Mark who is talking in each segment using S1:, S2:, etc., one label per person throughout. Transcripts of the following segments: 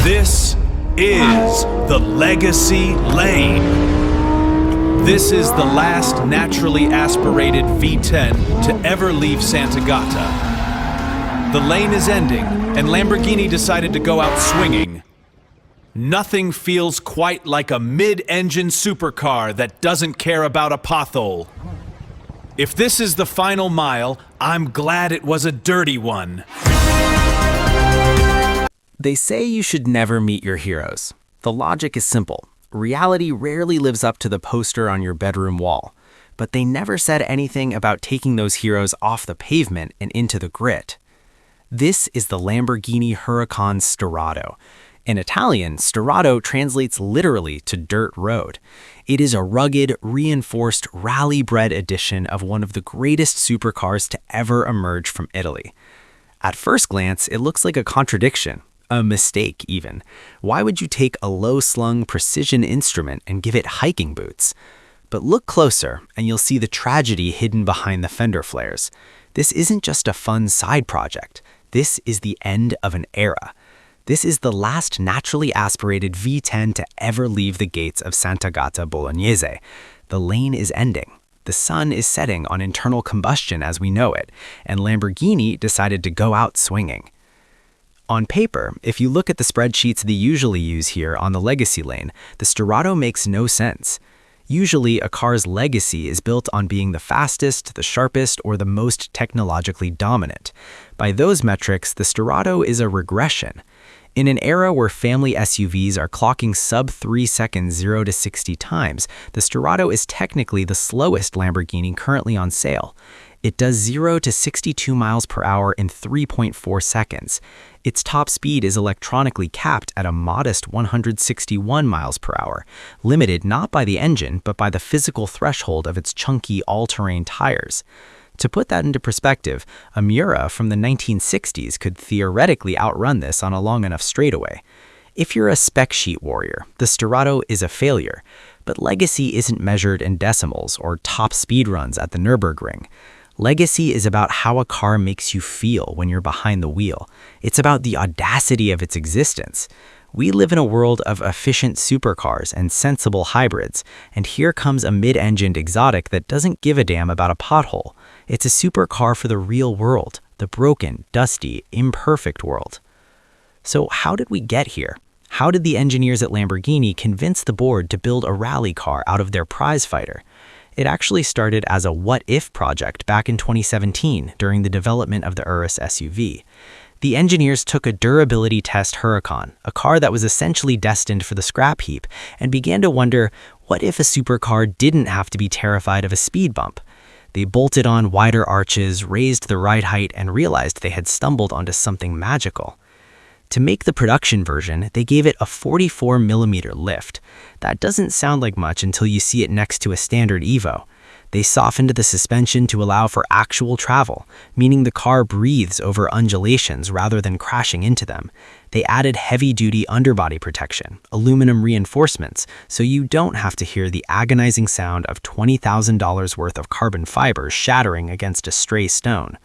S1: This is the Legacy Lane. This is the last naturally aspirated V10 to ever leave Sant'Agata. The lane is ending, and Lamborghini decided to go out swinging. Nothing feels quite like a mid-engine supercar that doesn't care about a pothole. If this is the final mile, I'm glad it was a dirty one.
S2: They say you should never meet your heroes. The logic is simple. Reality rarely lives up to the poster on your bedroom wall. But they never said anything about taking those heroes off the pavement and into the grit. This is the Lamborghini Huracan Sterrato. In Italian, Sterrato translates literally to dirt road. It is a rugged, reinforced, rally-bred edition of one of the greatest supercars to ever emerge from Italy. At first glance, it looks like a contradiction. A mistake, even. Why would you take a low-slung precision instrument and give it hiking boots? But look closer, and you'll see the tragedy hidden behind the fender flares. This isn't just a fun side project. This is the end of an era. This is the last naturally aspirated V10 to ever leave the gates of Sant'Agata Bolognese. The lane is ending. The sun is setting on internal combustion as we know it, and Lamborghini decided to go out swinging. On paper, if you look at the spreadsheets they usually use here on the legacy lane, the Sterrato makes no sense. Usually, a car's legacy is built on being the fastest, the sharpest, or the most technologically dominant. By those metrics, the Sterrato is a regression. In an era where family SUVs are clocking sub-3 seconds 0 to 60 times, the Sterrato is technically the slowest Lamborghini currently on sale. It does 0 to 62 miles per hour in 3.4 seconds. Its top speed is electronically capped at a modest 161 miles per hour, limited not by the engine but by the physical threshold of its chunky all-terrain tires. To put that into perspective, a Miura from the 1960s could theoretically outrun this on a long enough straightaway. If you're a spec sheet warrior, the Sterrato is a failure, but legacy isn't measured in decimals or top speed runs at the Nürburgring. Legacy is about how a car makes you feel when you're behind the wheel. It's about the audacity of its existence. We live in a world of efficient supercars and sensible hybrids, and here comes a mid-engined exotic that doesn't give a damn about a pothole. It's a supercar for the real world, the broken, dusty, imperfect world. So how did we get here? How did the engineers at Lamborghini convince the board to build a rally car out of their prize fighter? It actually started as a what-if project back in 2017 during the development of the Urus SUV. The engineers took a durability test Huracan, a car that was essentially destined for the scrap heap, and began to wonder, what if a supercar didn't have to be terrified of a speed bump? They bolted on wider arches, raised the ride height, and realized they had stumbled onto something magical. To make the production version, they gave it a 44mm lift. That doesn't sound like much until you see it next to a standard Evo. They softened the suspension to allow for actual travel, meaning the car breathes over undulations rather than crashing into them. They added heavy-duty underbody protection, aluminum reinforcements, so you don't have to hear the agonizing sound of $20,000 worth of carbon fibers shattering against a stray stone.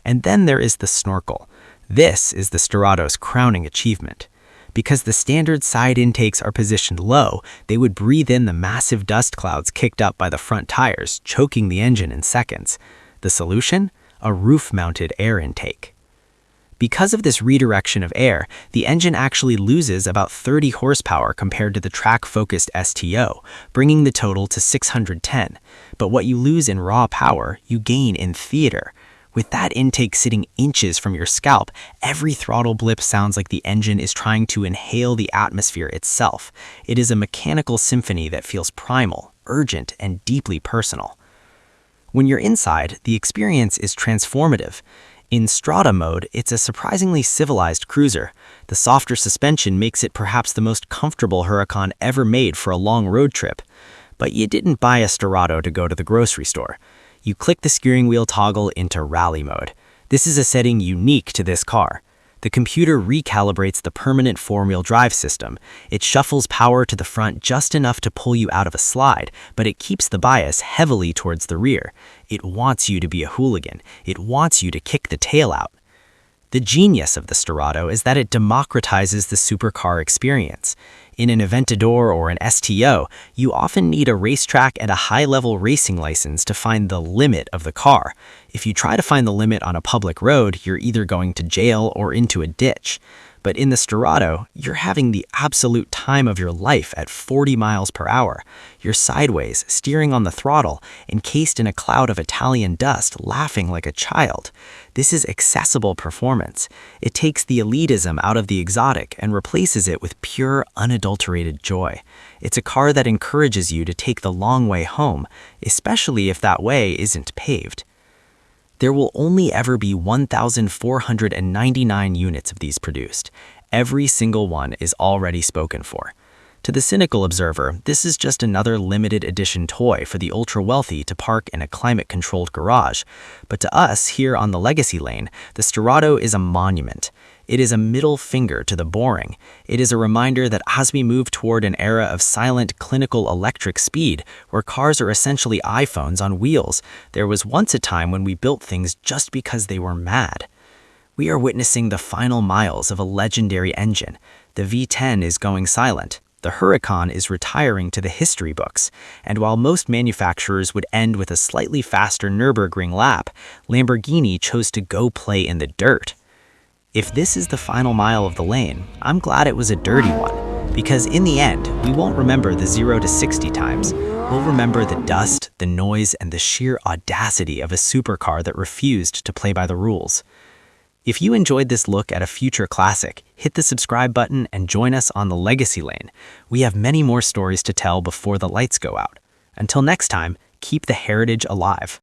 S2: And then there is the snorkel. This is the Sterrato's crowning achievement. Because the standard side intakes are positioned low, they would breathe in the massive dust clouds kicked up by the front tires, choking the engine in seconds. The solution? A roof-mounted air intake. Because of this redirection of air, the engine actually loses about 30 horsepower compared to the track-focused STO, bringing the total to 610. But what you lose in raw power, you gain in theater. With that intake sitting inches from your scalp, every throttle blip sounds like the engine is trying to inhale the atmosphere itself. It is a mechanical symphony that feels primal, urgent, and deeply personal. When you're inside, the experience is transformative. In Strada mode, it's a surprisingly civilized cruiser. The softer suspension makes it perhaps the most comfortable Huracan ever made for a long road trip. But you didn't buy a Sterrato to go to the grocery store. You click the steering wheel toggle into rally mode. This is a setting unique to this car. The computer recalibrates the permanent four-wheel drive system. It shuffles power to the front just enough to pull you out of a slide, but it keeps the bias heavily towards the rear. It wants you to be a hooligan. It wants you to kick the tail out. The genius of the Sterrato is that it democratizes the supercar experience. In an Aventador or an STO, you often need a racetrack and a high-level racing license to find the limit of the car. If you try to find the limit on a public road, you're either going to jail or into a ditch. But in the Sterrato, you're having the absolute time of your life at 40 miles per hour. You're sideways, steering on the throttle, encased in a cloud of Italian dust, laughing like a child. This is accessible performance. It takes the elitism out of the exotic and replaces it with pure, unadulterated joy. It's a car that encourages you to take the long way home, especially if that way isn't paved. There will only ever be 1,499 units of these produced. Every single one is already spoken for. To the cynical observer, this is just another limited edition toy for the ultra-wealthy to park in a climate-controlled garage. But to us, here on the legacy lane, the Sterrato is a monument. It is a middle finger to the boring. It is a reminder that as we move toward an era of silent, clinical electric speed, where cars are essentially iPhones on wheels, there was once a time when we built things just because they were mad. We are witnessing the final miles of a legendary engine. The V10 is going silent. The Huracan is retiring to the history books, and while most manufacturers would end with a slightly faster Nürburgring lap, Lamborghini chose to go play in the dirt. If this is the final mile of the lane, I'm glad it was a dirty one, because in the end, we won't remember the 0 to 60 times. We'll remember the dust, the noise, and the sheer audacity of a supercar that refused to play by the rules. If you enjoyed this look at a future classic, hit the subscribe button and join us on the legacy lane. We have many more stories to tell before the lights go out. Until next time, keep the heritage alive.